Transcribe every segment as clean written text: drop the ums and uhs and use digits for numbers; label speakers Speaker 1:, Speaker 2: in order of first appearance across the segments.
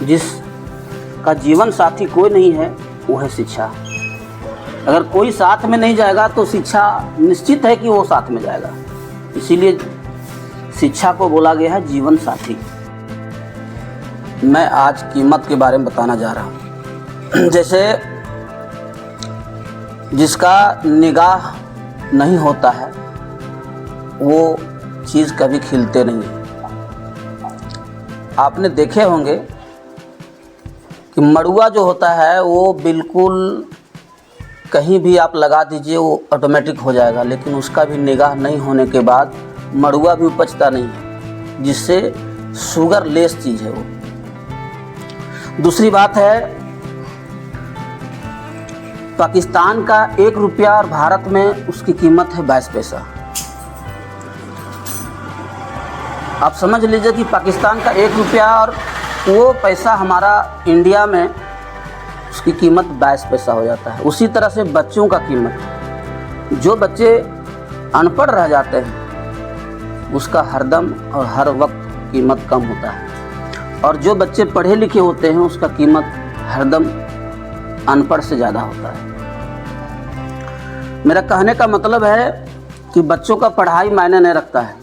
Speaker 1: जिसका जीवन साथी कोई नहीं है वो है शिक्षा। अगर कोई साथ में नहीं जाएगा तो शिक्षा निश्चित है कि वो साथ में जाएगा। इसीलिए शिक्षा को बोला गया है जीवन साथी। मैं आज कीमत के बारे में बताना जा रहा हूँ। जैसे जिसका निगाह नहीं होता है वो चीज़ कभी खिलते नहीं है। आपने देखे होंगे कि मड़ुआ जो होता है वो बिल्कुल कहीं भी आप लगा दीजिए वो ऑटोमेटिक हो जाएगा, लेकिन उसका भी निगाह नहीं होने के बाद मड़ुआ भी उपजता नहीं है, जिससे शुगर लेस चीज़ है वो। दूसरी बात है, पाकिस्तान का 1 रुपया और भारत में उसकी कीमत है 22 पैसा। आप समझ लीजिए कि पाकिस्तान का 1 रुपया और वो पैसा हमारा इंडिया में उसकी कीमत 22 पैसा हो जाता है। उसी तरह से बच्चों का कीमत, जो बच्चे अनपढ़ रह जाते हैं उसका हरदम और हर वक्त कीमत कम होता है, और जो बच्चे पढ़े लिखे होते हैं उसका कीमत हरदम अनपढ़ से ज़्यादा होता है। मेरा कहने का मतलब है कि बच्चों का पढ़ाई मायने नहीं रखता है,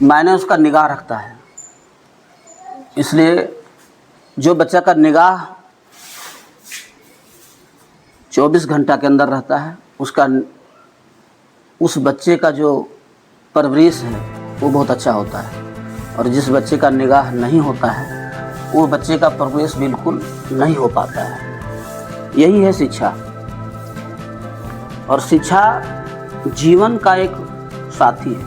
Speaker 1: मायने उसका निगाह रखता है। इसलिए जो बच्चा का निगाह 24 घंटा के अंदर रहता है उस बच्चे का जो परवरिश है वो बहुत अच्छा होता है, और जिस बच्चे का निगाह नहीं होता है वो बच्चे का परवरिश बिल्कुल नहीं हो पाता है। यही है शिक्षा, और शिक्षा जीवन का एक साथी है।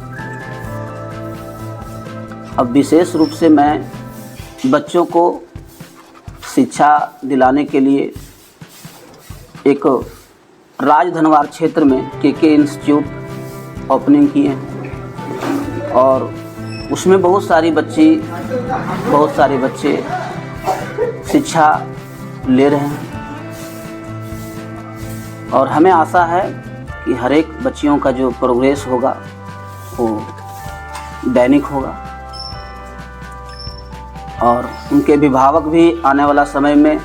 Speaker 1: अब विशेष रूप से मैं बच्चों को शिक्षा दिलाने के लिए एक राजधनवार क्षेत्र में के इंस्टीट्यूट ओपनिंग किए हैं, और उसमें बहुत सारे बच्चे शिक्षा ले रहे हैं, और हमें आशा है कि हर एक बच्चियों का जो प्रोग्रेस होगा वो दैनिक होगा, और उनके अभिभावक भी आने वाला समय में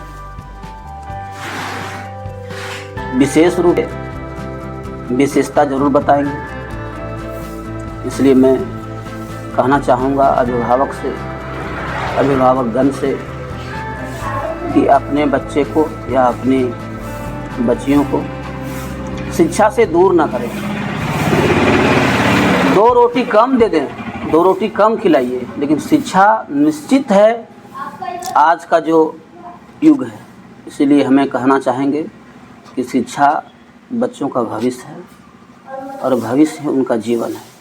Speaker 1: विशेष रूप से विशेषता जरूर बताएंगे। इसलिए मैं कहना चाहूँगा अभिभावकगण से कि अपने बच्चे को या अपनी बच्चियों को शिक्षा से दूर ना करें। 2 रोटी कम दे दें, 2 रोटी कम खिलाइए, लेकिन शिक्षा निश्चित है आज का जो युग है। इसीलिए हमें कहना चाहेंगे कि शिक्षा बच्चों का भविष्य है, और भविष्य उनका जीवन है।